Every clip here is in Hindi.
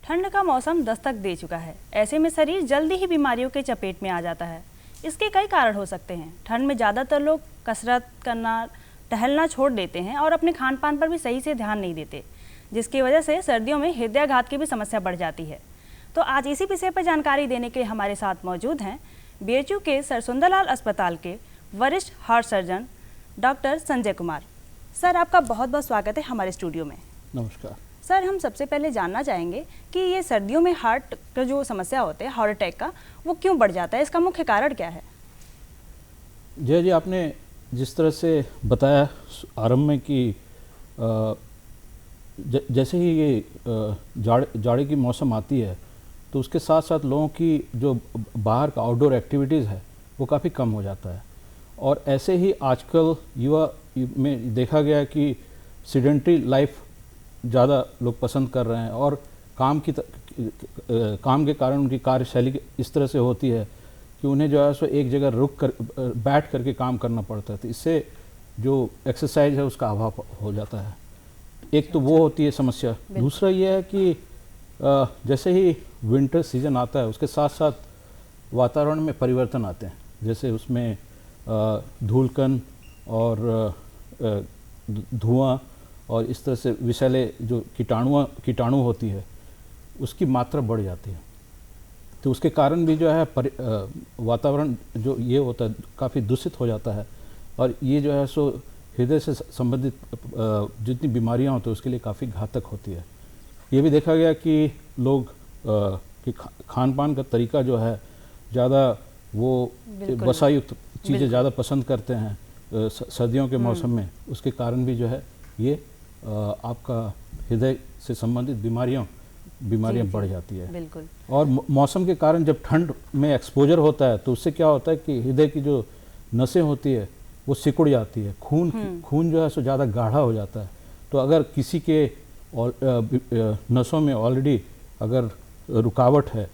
ठंड का मौसम दस्तक दे चुका है। ऐसे में शरीर जल्दी ही बीमारियों के चपेट में आ जाता है। इसके कई कारण हो सकते हैं। ठंड में ज़्यादातर लोग कसरत करना, टहलना छोड़ देते हैं और अपने खान पान पर भी सही से ध्यान नहीं देते, जिसकी वजह से सर्दियों में हृदयाघात की भी समस्या बढ़ जाती है। तो आज इसी विषय पर जानकारी देने के लिए हमारे साथ मौजूद हैं बीएचयू के सर सुंदरलाल अस्पताल के वरिष्ठ heart surgeon doctor Sanjay Kumar. Sir, आपका बहुत बहुत स्वागत है हमारे स्टूडियो में। नमस्कार सर, हम सबसे पहले जानना चाहेंगे कि ये सर्दियों में हार्ट का जो समस्या होता है, हार्ट अटैक का, वो क्यों बढ़ जाता है? इसका मुख्य कारण क्या है? जय जी, आपने जिस तरह से बताया आरंभ में कि जैसे ही ये जाड़े की मौसम आती है तो उसके साथ साथ लोगों की जो बाहर का आउटडोर एक्टिविटीज़ है वो काफ़ी कम हो जाता है। और ऐसे ही आजकल युवा में देखा गया कि सीडेंटरी लाइफ ज़्यादा लोग पसंद कर रहे हैं और काम के कारण उनकी कार्यशैली इस तरह से होती है कि उन्हें जो है सो एक जगह रुक कर बैठ करके काम करना पड़ता है। तो इससे जो एक्सरसाइज है उसका अभाव हो जाता है। एक तो वो होती है समस्या। दूसरा ये है कि जैसे ही विंटर सीजन आता है उसके साथ साथ वातावरण में परिवर्तन आते हैं। जैसे उसमें धूलकण और धुआं और इस तरह से विषैले जो कीटाणु होती है उसकी मात्रा बढ़ जाती है। तो उसके कारण भी जो है वातावरण जो ये होता है काफ़ी दूषित हो जाता है और ये जो है सो हृदय से संबंधित जितनी बीमारियां होती हैं उसके लिए काफ़ी घातक होती है। ये भी देखा गया कि लोग कि खान पान का तरीका जो है ज़्यादा वो वसायुक्त चीज़ें ज़्यादा पसंद करते हैं सर्दियों के मौसम में। उसके कारण भी जो है ये आपका हृदय से संबंधित बीमारियां बढ़ जाती है। बिल्कुल। और मौसम के कारण जब ठंड में एक्सपोजर होता है तो उससे क्या होता है कि हृदय की जो नसें होती है वो सिकुड़ जाती है, खून जो है सो ज़्यादा गाढ़ा हो जाता है। तो अगर किसी के नसों में ऑलरेडी अगर रुकावट है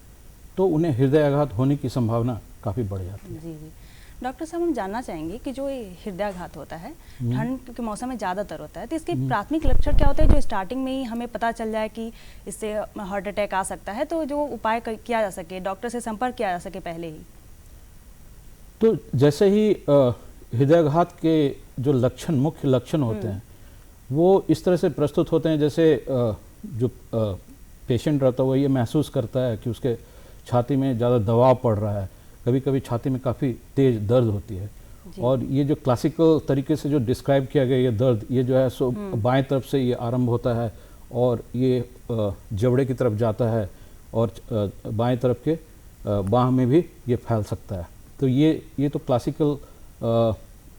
तो उन्हें हृदयाघात होने की संभावना काफ़ी बढ़ जाती है। जी जी। डॉक्टर साहब, हम जानना चाहेंगे कि जो ये हृदयाघात होता है ठंड के मौसम में ज़्यादातर होता है, तो इसके प्राथमिक लक्षण क्या होते हैं जो स्टार्टिंग में ही हमें पता चल जाए कि इससे हार्ट अटैक आ सकता है, तो जो उपाय किया जा सके, डॉक्टर से संपर्क किया जा सके पहले ही? तो जैसे ही हृदयाघात के जो मुख्य लक्षण होते हैं वो इस तरह से प्रस्तुत होते हैं। जैसे जो पेशेंट रहता है वो ये महसूस करता है कि उसके छाती में ज़्यादा दबाव पड़ रहा है, कभी कभी छाती में काफ़ी तेज़ दर्द होती है। और ये जो क्लासिकल तरीके से जो डिस्क्राइब किया गया ये दर्द, ये जो है सो बाएं तरफ से ये आरंभ होता है और ये जबड़े की तरफ जाता है और बाएं तरफ के बाह में भी ये फैल सकता है। तो ये तो क्लासिकल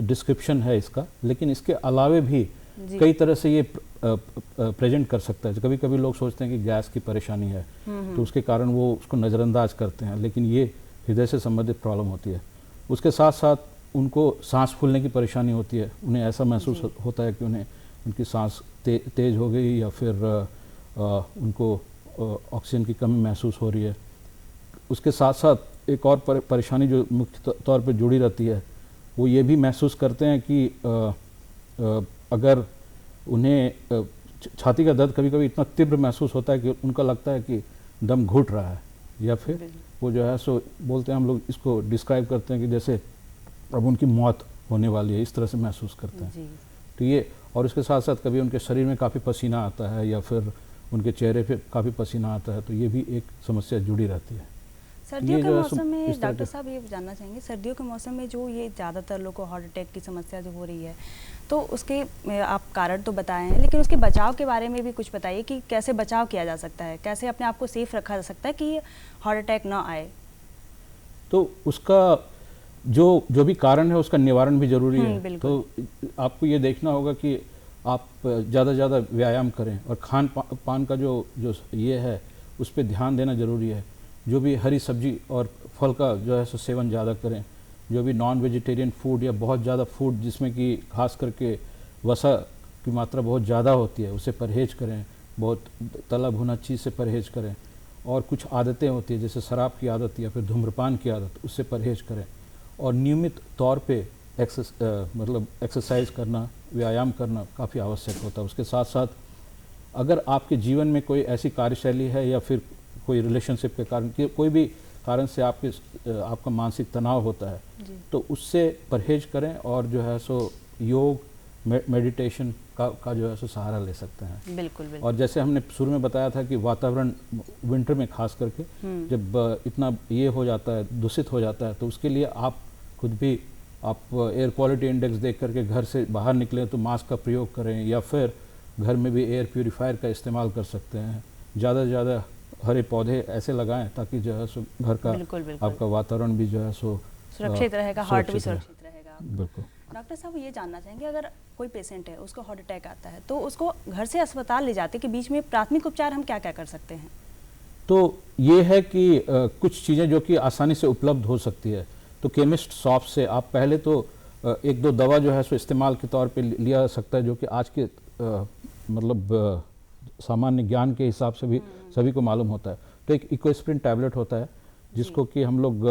डिस्क्रिप्शन है इसका। लेकिन इसके अलावे भी कई तरह से ये प्रेजेंट कर सकता है। कभी कभी लोग सोचते हैं कि गैस की परेशानी है तो उसके कारण वो उसको नज़रअंदाज करते हैं, लेकिन ये हृदय से संबंधित प्रॉब्लम होती है। उसके साथ साथ उनको सांस फूलने की परेशानी होती है। उन्हें ऐसा महसूस होता है कि उनकी सांस तेज हो गई या फिर उनको ऑक्सीजन की कमी महसूस हो रही है। उसके साथ साथ एक और परेशानी जो मुख्य तौर पर जुड़ी रहती है वो ये भी महसूस करते हैं कि अगर उन्हें छाती का दर्द कभी कभी इतना तीव्र महसूस होता है कि उनका लगता है कि दम घुट रहा है, या फिर वो जो है सो बोलते हैं, हम लोग इसको डिस्क्राइब करते हैं कि जैसे अब उनकी मौत होने वाली है, इस तरह से महसूस करते हैं। तो ये, और इसके साथ साथ कभी उनके शरीर में काफ़ी पसीना आता है या फिर उनके चेहरे पे काफ़ी पसीना आता है, तो ये भी एक समस्या जुड़ी रहती है। सर्दियों के मौसम में डॉक्टर साहब ये जानना चाहेंगे, सर्दियों के मौसम में जो ये ज़्यादातर लोगों को हार्ट अटैक की समस्या जो हो रही है, तो उसके आप कारण तो बताए हैं, लेकिन उसके बचाव के बारे में भी कुछ बताइए कि कैसे बचाव किया जा सकता है, कैसे अपने आप को सेफ रखा जा सकता है कि हार्ट अटैक ना आए? तो उसका जो भी कारण है उसका निवारण भी जरूरी है। तो आपको ये देखना होगा कि आप ज़्यादा से ज़्यादा व्यायाम करें और खान पान का जो ये है उस पर ध्यान देना ज़रूरी है। जो भी हरी सब्जी और फल का जो है सो सेवन ज़्यादा करें। जो भी नॉन वेजिटेरियन फूड या बहुत ज़्यादा फूड जिसमें कि खास करके वसा की मात्रा बहुत ज़्यादा होती है उससे परहेज़ करें। बहुत तला भुना चीज़ से परहेज़ करें। और कुछ आदतें होती है जैसे शराब की आदत या फिर धूम्रपान की आदत, उससे परहेज़ करें। और नियमित तौर पे एक्सरसाइज करना, व्यायाम करना काफ़ी आवश्यक होता है। उसके साथ साथ अगर आपके जीवन में कोई ऐसी कार्यशैली है या फिर कोई रिलेशनशिप के कारण कोई भी कारण से आपका मानसिक तनाव होता है, तो उससे परहेज करें और जो है सो योग मेडिटेशन का जो है सो सहारा ले सकते हैं। बिल्कुल, बिल्कुल। और जैसे हमने शुरू में बताया था कि वातावरण विंटर में खास करके जब इतना ये हो जाता है, दूषित हो जाता है, तो उसके लिए आप खुद भी आप एयर क्वालिटी इंडेक्स देख करके घर से बाहर निकलें तो मास्क का प्रयोग करें, या फिर घर में भी एयर प्यूरीफायर का इस्तेमाल कर सकते हैं। ज़्यादा से ज़्यादा हरे पौधे ऐसे लगाएं ताकि जो है सो घर का आपका वातावरण भी जो है सो सुरक्षित रहेगा, हार्ट भी सुरक्षित रहेगा। बिल्कुल। डॉक्टर साहब ये जानना चाहेंगे, अगर कोई पेशेंट है उसको हार्ट अटैक आता है तो उसको घर से अस्पताल ले जाते के बीच में प्राथमिक उपचार हम क्या क्या कर सकते हैं? तो ये है कि कुछ चीज़ें जो कि आसानी से उपलब्ध हो सकती है, तो केमिस्ट शॉप से आप पहले तो एक दो दवा जो है सो इस्तेमाल के तौर पे लिया सकता है, जो कि आज के मतलब सामान्य ज्ञान के हिसाब से भी सभी को मालूम होता है। तो एक इक्विस्प्रिन टैबलेट होता है जिसको कि हम लोग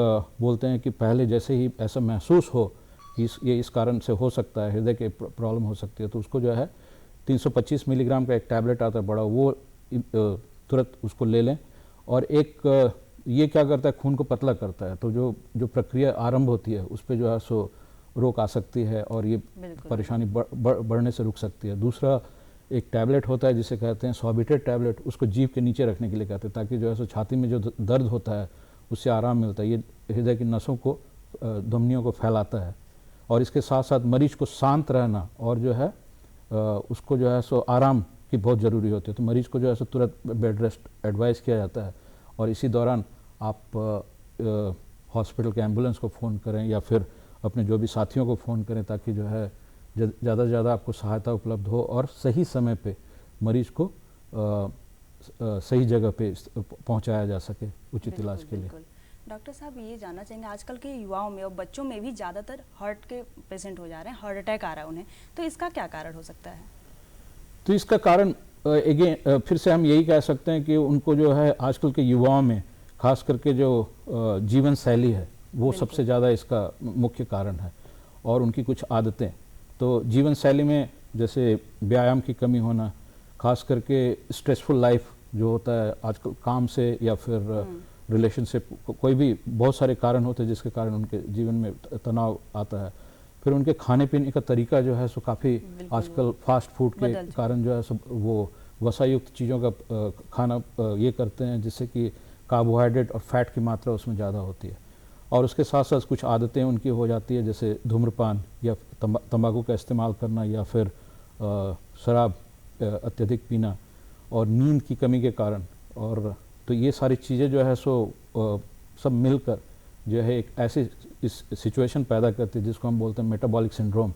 बोलते हैं कि पहले जैसे ही ऐसा महसूस हो कि ये इस कारण से हो सकता है, हृदय के प्रॉब्लम हो सकती है, तो उसको जो है 325 मिलीग्राम का एक टैबलेट आता है बड़ा, वो तुरंत उसको ले लें। और एक ये क्या करता है, खून को पतला करता है, तो जो प्रक्रिया आरंभ होती है उस पर जो है सो रोक आ सकती है और ये परेशानी बढ़ने से रुक सकती है। दूसरा एक टैबलेट होता है जिसे कहते हैं सॉर्बिटेट टैबलेट, उसको जीभ के नीचे रखने के लिए कहते हैं, ताकि जो है सो छाती में जो दर्द होता है उससे आराम मिलता है। ये हृदय की नसों को, धमनियों को फैलाता है। और इसके साथ साथ मरीज को शांत रहना और जो है उसको जो है सो आराम की बहुत ज़रूरी होती है, तो मरीज को जो है सो तुरंत बेड रेस्ट एडवाइस किया जाता है। और इसी दौरान आप हॉस्पिटल के एम्बुलेंस को फ़ोन करें या फिर अपने जो भी साथियों को फ़ोन करें, ताकि जो है ज़्यादा से ज़्यादा आपको सहायता उपलब्ध हो और सही समय पे मरीज को सही जगह पे पहुंचाया जा सके उचित इलाज के लिए। डॉक्टर साहब ये जानना चाहेंगे, आजकल के युवाओं में और बच्चों में भी ज़्यादातर हार्ट के पेशेंट हो जा रहे हैं, हार्ट अटैक आ रहा है उन्हें, तो इसका क्या कारण हो सकता है? तो इसका कारण अगेन फिर से हम यही कह सकते हैं कि उनको जो है आजकल के युवाओं में खास करके जो जीवन शैली है वो सबसे ज़्यादा इसका मुख्य कारण है, और उनकी कुछ आदतें। तो जीवन शैली में जैसे व्यायाम की कमी होना, खास करके स्ट्रेसफुल लाइफ जो होता है आजकल, काम से या फिर रिलेशनशिप, कोई भी बहुत सारे कारण होते हैं जिसके कारण उनके जीवन में तनाव आता है। फिर उनके खाने पीने का तरीका जो है सो काफ़ी आजकल फास्ट फूड के कारण जो है सो वो वसायुक्त चीज़ों का खाना ये करते हैं, जिससे कि कार्बोहाइड्रेट और फैट की मात्रा उसमें ज़्यादा होती है। और उसके साथ साथ कुछ आदतें उनकी हो जाती है, जैसे धूम्रपान या तंबाकू का इस्तेमाल करना, या फिर शराब अत्यधिक पीना, और नींद की कमी के कारण। और तो ये सारी चीज़ें जो है सो सब मिलकर जो है एक ऐसी इस सिचुएशन पैदा करती है जिसको हम बोलते हैं मेटाबॉलिक सिंड्रोम,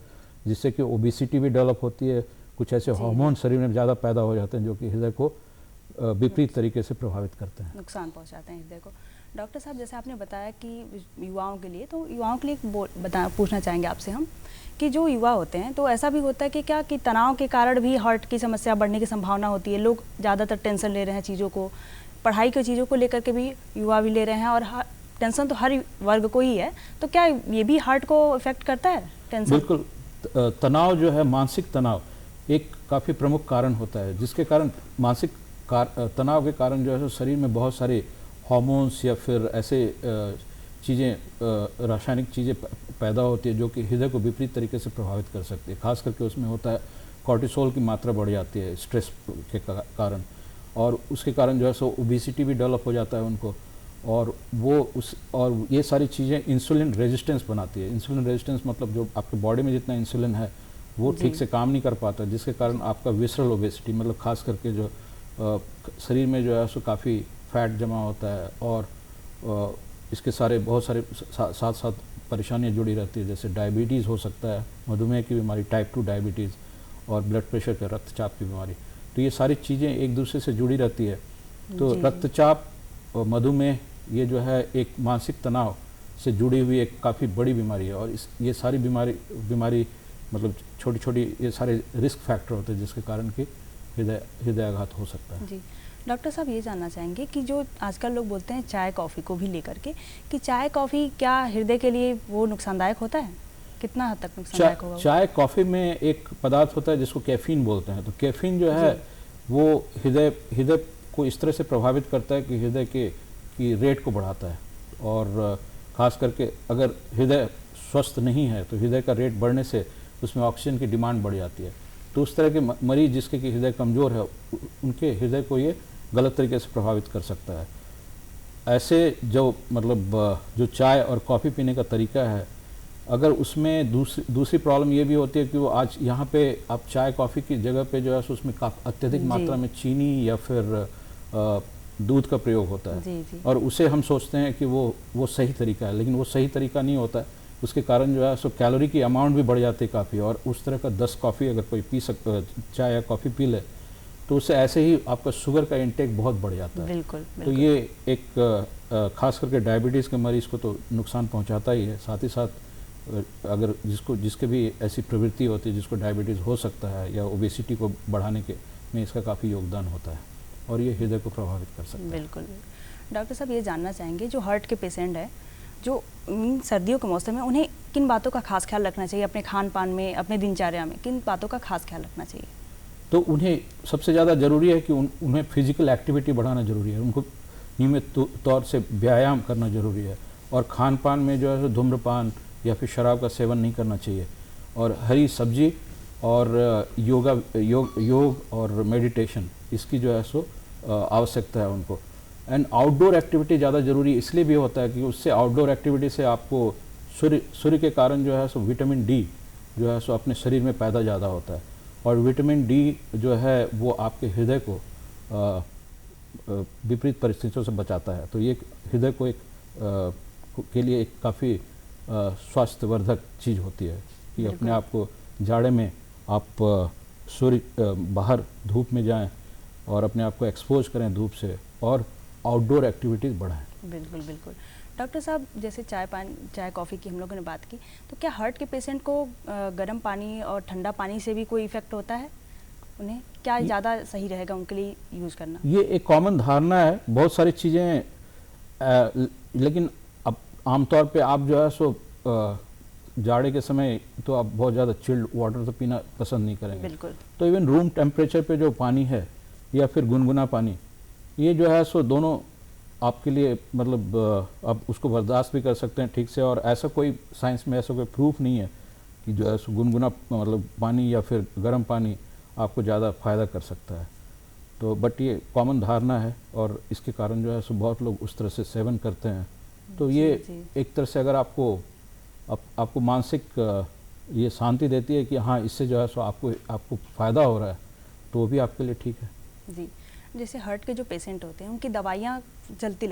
जिससे कि ओबेसिटी भी डेवलप होती है। कुछ ऐसे हार्मोन शरीर में ज़्यादा पैदा हो जाते हैं जो कि हृदय को विपरीत तरीके से प्रभावित करते हैं, नुकसान पहुंचाते हैं हृदय को। डॉक्टर साहब जैसे आपने बताया कि युवाओं के लिए, तो युवाओं के लिए पूछना चाहेंगे आपसे हम कि जो युवा होते हैं, तो ऐसा भी होता है कि क्या कि तनाव के कारण भी हार्ट की समस्या बढ़ने की संभावना होती है? लोग ज़्यादातर टेंशन ले रहे हैं चीज़ों को, पढ़ाई की चीज़ों को लेकर के भी युवा भी ले रहे हैं, और टेंशन तो हर वर्ग को ही है, तो क्या ये भी हार्ट को इफेक्ट करता है टेंशन? बिल्कुल। तनाव जो है, मानसिक तनाव एक काफ़ी प्रमुख कारण होता है, जिसके कारण मानसिक तनाव के कारण जो है शरीर में बहुत सारे हार्मोन्स या फिर ऐसे चीज़ें, रासायनिक चीज़ें पैदा होती है जो कि हृदय को विपरीत तरीके से प्रभावित कर सकती है। खास करके उसमें होता है कॉर्टिसोल की मात्रा बढ़ जाती है स्ट्रेस के कारण, और उसके कारण जो है सो ओबेसिटी भी डेवलप हो जाता है उनको, और ये सारी चीज़ें इंसुलिन रेजिस्टेंस बनाती है। इंसुलिन रेजिस्टेंस मतलब जो आपके बॉडी में जितना इंसुलिन है वो ठीक से काम नहीं कर पाता, जिसके कारण आपका विसरल ओबेसिटी, मतलब खास करके जो शरीर में जो है सो काफ़ी फैट जमा होता है, और इसके बहुत सारे साथ साथ परेशानियाँ जुड़ी रहती है, जैसे डायबिटीज़ हो सकता है, मधुमेह की बीमारी, टाइप 2 डायबिटीज़, और ब्लड प्रेशर का, रक्तचाप की बीमारी। तो ये सारी चीज़ें एक दूसरे से जुड़ी रहती है। तो रक्तचाप और मधुमेह ये जो है एक मानसिक तनाव से जुड़ी हुई एक काफ़ी बड़ी बीमारी है, और ये सारी बीमारी मतलब छोटी छोटी ये सारे रिस्क फैक्टर होते हैं जिसके कारण कि हृदयाघात हो सकता है। जी डॉक्टर साहब ये जानना चाहेंगे कि जो आजकल लोग बोलते हैं चाय कॉफ़ी को भी लेकर के, कि चाय कॉफ़ी क्या हृदय के लिए वो नुकसानदायक होता है? कितना हद तक नुकसानदायक होगा? चाय कॉफ़ी में एक पदार्थ होता है जिसको कैफीन बोलते हैं। तो कैफीन जो है वो हृदय को इस तरह से प्रभावित करता है कि हृदय की रेट को बढ़ाता है, और ख़ास करके अगर हृदय स्वस्थ नहीं है तो हृदय का रेट बढ़ने से उसमें ऑक्सीजन की डिमांड बढ़ जाती है। तो उस तरह के मरीज जिसके कि हृदय कमज़ोर है, उनके हृदय को ये गलत तरीके से प्रभावित कर सकता है। ऐसे जो जो चाय और कॉफ़ी पीने का तरीका है, अगर उसमें दूसरी प्रॉब्लम ये भी होती है कि वो आज यहाँ पे आप चाय कॉफ़ी की जगह पे जो है उसमें अत्यधिक मात्रा में चीनी या फिर दूध का प्रयोग होता है। जी। और उसे हम सोचते हैं कि वो सही तरीका है, लेकिन वो सही तरीका नहीं होता है। उसके कारण जो है सो कैलोरी की अमाउंट भी बढ़ जाती है काफ़ी, और उस तरह का 10 कॉफ़ी अगर कोई चाय या कॉफ़ी पी ले तो उससे ऐसे ही आपका शुगर का इंटेक बहुत बढ़ जाता है। बिल्कुल। तो ये एक खास करके डायबिटीज़ के मरीज़ को तो नुकसान पहुंचाता ही है, साथ ही साथ अगर जिसके भी ऐसी प्रवृत्ति होती है, जिसको डायबिटीज़ हो सकता है या ओबेसिटी को बढ़ाने के में इसका काफ़ी योगदान होता है, और ये हृदय को प्रभावित कर सकता है। बिल्कुल। डॉक्टर साहब ये जानना चाहेंगे, जो हार्ट के पेशेंट है, जो सर्दियों के मौसम में उन्हें किन बातों का खास ख्याल रखना चाहिए? अपने खान पान में, अपने दिनचर्या में किन बातों का खास ख्याल रखना चाहिए? तो उन्हें सबसे ज़्यादा ज़रूरी है कि उन्हें फिजिकल एक्टिविटी बढ़ाना ज़रूरी है, उनको नियमित तौर से व्यायाम करना ज़रूरी है, और खान पान में जो है धूम्रपान या फिर शराब का सेवन नहीं करना चाहिए, और हरी सब्जी और योग और मेडिटेशन, इसकी जो है सो आवश्यकता है उनको। एंड आउटडोर एक्टिविटी ज़्यादा ज़रूरी इसलिए भी होता है कि उससे आउटडोर एक्टिविटी से आपको सूर्य के कारण जो है सो विटामिन डी जो है सो अपने शरीर में पैदा ज़्यादा होता है, और विटामिन डी जो है वो आपके हृदय को विपरीत परिस्थितियों से बचाता है। तो ये हृदय को के लिए एक काफ़ी स्वास्थ्यवर्धक चीज़ होती है कि अपने आप को जाड़े में आप बाहर धूप में जाएं और अपने आप को एक्सपोज करें धूप से, और आउटडोर एक्टिविटीज़ बढ़ाएं। बिल्कुल। डॉक्टर साहब, जैसे चाय कॉफ़ी की हम लोगों ने बात की, तो क्या हार्ट के पेशेंट को गर्म पानी और ठंडा पानी से भी कोई इफ़ेक्ट होता है? उन्हें क्या ज़्यादा सही रहेगा उनके लिए यूज़ करना? ये एक कॉमन धारणा है, बहुत सारी चीज़ें, लेकिन अब आमतौर पे आप जो है सो जाड़े के समय तो आप बहुत ज़्यादा चिल्ड वाटर तो पीना पसंद नहीं करेंगे। बिल्कुल। तो इवन रूम टेम्परेचर पे जो पानी है या फिर गुनगुना पानी, ये जो है सो दोनों आपके लिए आप उसको बर्दाश्त भी कर सकते हैं ठीक से, और ऐसा कोई साइंस में ऐसा कोई प्रूफ नहीं है कि जो है सो गुनगुना पानी या फिर गर्म पानी आपको ज़्यादा फ़ायदा कर सकता है। तो बट ये कॉमन धारणा है, और इसके कारण जो है सो बहुत लोग उस तरह से सेवन करते हैं। तो ये एक तरह से अगर आपको मानसिक ये शांति देती है कि हाँ, इससे जो है सो आपको फ़ायदा हो रहा है, तो वो भी आपके लिए ठीक है। जी। जैसे हार्ट के जो पेशेंट होते हैं, उनकी दवाइयाँ चलती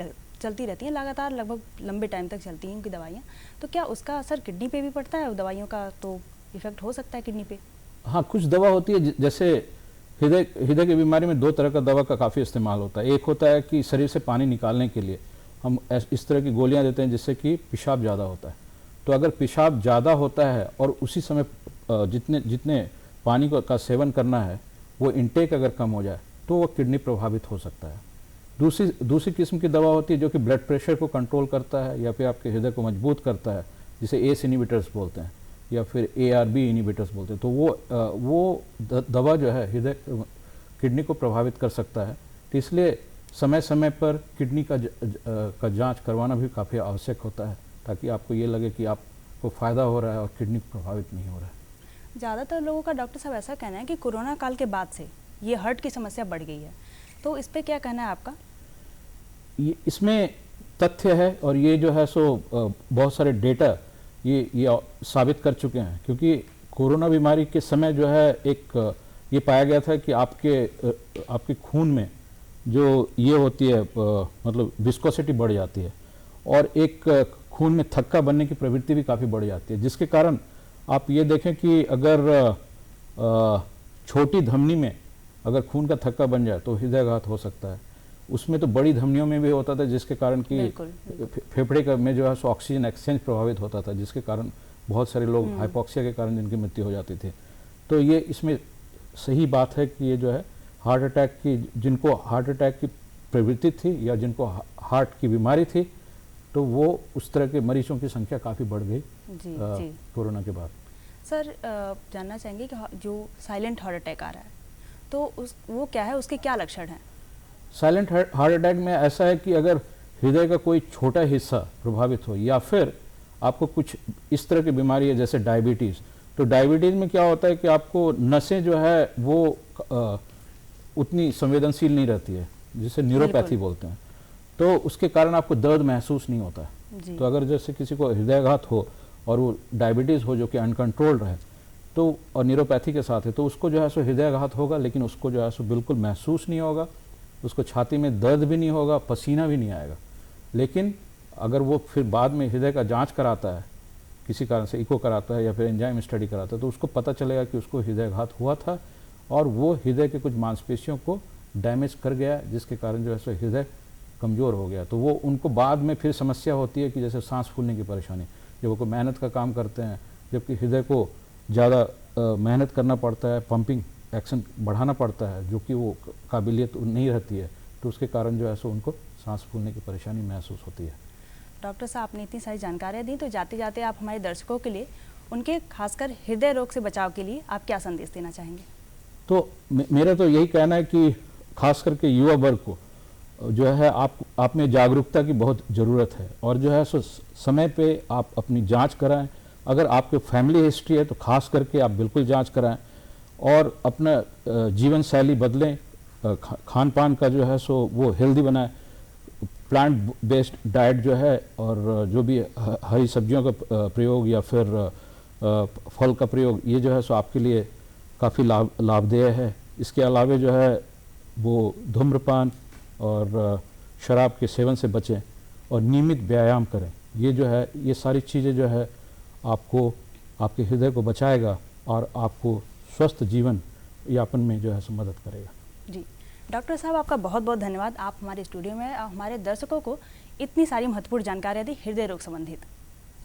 रहती हैं लगातार, लगभग लंबे टाइम तक चलती हैं उनकी दवाइयाँ, तो क्या उसका असर किडनी पे भी पड़ता है? दवाइयों का तो इफ़ेक्ट हो सकता है किडनी पे? हाँ, कुछ दवा होती है, जैसे हृदय की बीमारी में 2 तरह का दवा का काफ़ी इस्तेमाल होता है। एक होता है कि शरीर से पानी निकालने के लिए हम इस तरह की गोलियां देते हैं जिससे कि पेशाब ज़्यादा होता है। तो अगर पेशाब ज़्यादा होता है और उसी समय जितने पानी का सेवन करना है वो इनटेक अगर कम हो जाए तो वो किडनी प्रभावित हो सकता है। दूसरी किस्म की दवा होती है जो कि ब्लड प्रेशर को कंट्रोल करता है या फिर आपके हृदय को मजबूत करता है, जिसे एस इनिबिटर्स बोलते हैं या फिर ARB इनिबिटर्स बोलते हैं। तो वो दवा जो है किडनी को प्रभावित कर सकता है। तो इसलिए समय समय पर किडनी का जांच करवाना भी काफ़ी आवश्यक होता है, ताकि आपको ये लगे कि आपको फ़ायदा हो रहा है और किडनी प्रभावित नहीं हो रहा है। ज़्यादातर लोगों का डॉक्टर साहब ऐसा कहना है कि कोरोना काल के बाद से ये हार्ट की समस्या बढ़ गई है, तो इस पे क्या कहना है आपका? इसमें तथ्य है, और ये जो है सो बहुत सारे डेटा ये साबित कर चुके हैं, क्योंकि कोरोना बीमारी के समय जो है ये पाया गया था कि आपके खून में जो ये होती है विस्कोसिटी बढ़ जाती है, और एक खून में थक्का बनने की प्रवृत्ति भी काफ़ी बढ़ जाती है, जिसके कारण आप ये देखें कि अगर छोटी धमनी में अगर खून का थक्का बन जाए तो हृदयाघात हो सकता है। उसमें तो बड़ी धमनियों में भी होता था, जिसके कारण कि फेफड़े में जो है सो ऑक्सीजन एक्सचेंज प्रभावित होता था, जिसके कारण बहुत सारे लोग हाइपोक्सिया के कारण जिनकी मृत्यु हो जाती थी। तो ये इसमें सही बात है कि ये जो है जिनको हार्ट अटैक की प्रवृत्ति थी या जिनको हार्ट की बीमारी थी, तो वो उस तरह के मरीजों की संख्या काफ़ी बढ़ गई कोरोना के बाद। सर, जानना चाहेंगे कि जो साइलेंट हार्ट अटैक आ रहा है, तो वो क्या है, उसके क्या लक्षण हैं? साइलेंट हार्ट अटैक में ऐसा है कि अगर हृदय का कोई छोटा हिस्सा प्रभावित हो या फिर आपको कुछ इस तरह की बीमारी है जैसे डायबिटीज़, तो डायबिटीज़ में क्या होता है कि आपको नसें जो है वो उतनी संवेदनशील नहीं रहती है, जिसे न्यूरोपैथी बोलते हैं, तो उसके कारण आपको दर्द महसूस नहीं होता है। तो अगर जैसे किसी को हृदयाघात हो और वो डायबिटीज़ हो जो कि अनकंट्रोल्ड रहे तो, और न्यूरोपैथी के साथ है, तो उसको जो है सो हृदयाघात होगा, लेकिन उसको जो है सो बिल्कुल महसूस नहीं होगा, उसको छाती में दर्द भी नहीं होगा, पसीना भी नहीं आएगा। लेकिन अगर वो फिर बाद में हृदय का जांच कराता है, किसी कारण से इको कराता है या फिर एंजाइम स्टडी कराता है, तो उसको पता चलेगा कि उसको हृदयाघात हुआ था और वो हृदय के कुछ मांसपेशियों को डैमेज कर गया, जिसके कारण जो है सो हृदय कमज़ोर हो गया। तो वो उनको बाद में फिर समस्या होती है कि जैसे सांस फूलने की परेशानी, जब वो मेहनत का काम करते हैं, जबकि हृदय को ज़्यादा मेहनत करना पड़ता है, पंपिंग एक्शन बढ़ाना पड़ता है, जो कि वो काबिलियत नहीं रहती है, तो उसके कारण जो है सो उनको सांस फूलने की परेशानी महसूस होती है। डॉक्टर साहब, आपने इतनी सारी जानकारियाँ दी, तो जाते जाते आप हमारे दर्शकों के लिए उनके खासकर हृदय रोग से बचाव के लिए आप क्या संदेश देना चाहेंगे? तो मेरा तो यही कहना है कि खास करके युवा वर्ग को जो है आप में जागरूकता की बहुत ज़रूरत है, और जो है सो समय पे आप अपनी जांच कराएं। अगर आपके फैमिली हिस्ट्री है तो खास करके आप बिल्कुल जांच कराएं और अपना जीवन शैली बदलें, खान पान का जो है सो वो हेल्दी बनाएं, प्लांट बेस्ड डाइट जो है, और जो भी हरी सब्जियों का प्रयोग या फिर फल का प्रयोग, ये जो है सो आपके लिए काफ़ी लाभदेय है। इसके अलावा जो है वो धूम्रपान और शराब के सेवन से बचें और नियमित व्यायाम करें। ये जो है, ये सारी चीज़ें जो है आपको आपके हृदय को बचाएगा और आपको स्वस्थ जीवन यापन में जो है सो मदद करेगा। जी डॉक्टर साहब, आपका बहुत बहुत धन्यवाद। आप हमारे स्टूडियो में हमारे दर्शकों को इतनी सारी महत्वपूर्ण जानकारियाँ दी हृदय रोग संबंधित।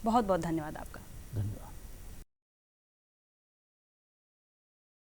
बहुत बहुत धन्यवाद आपका।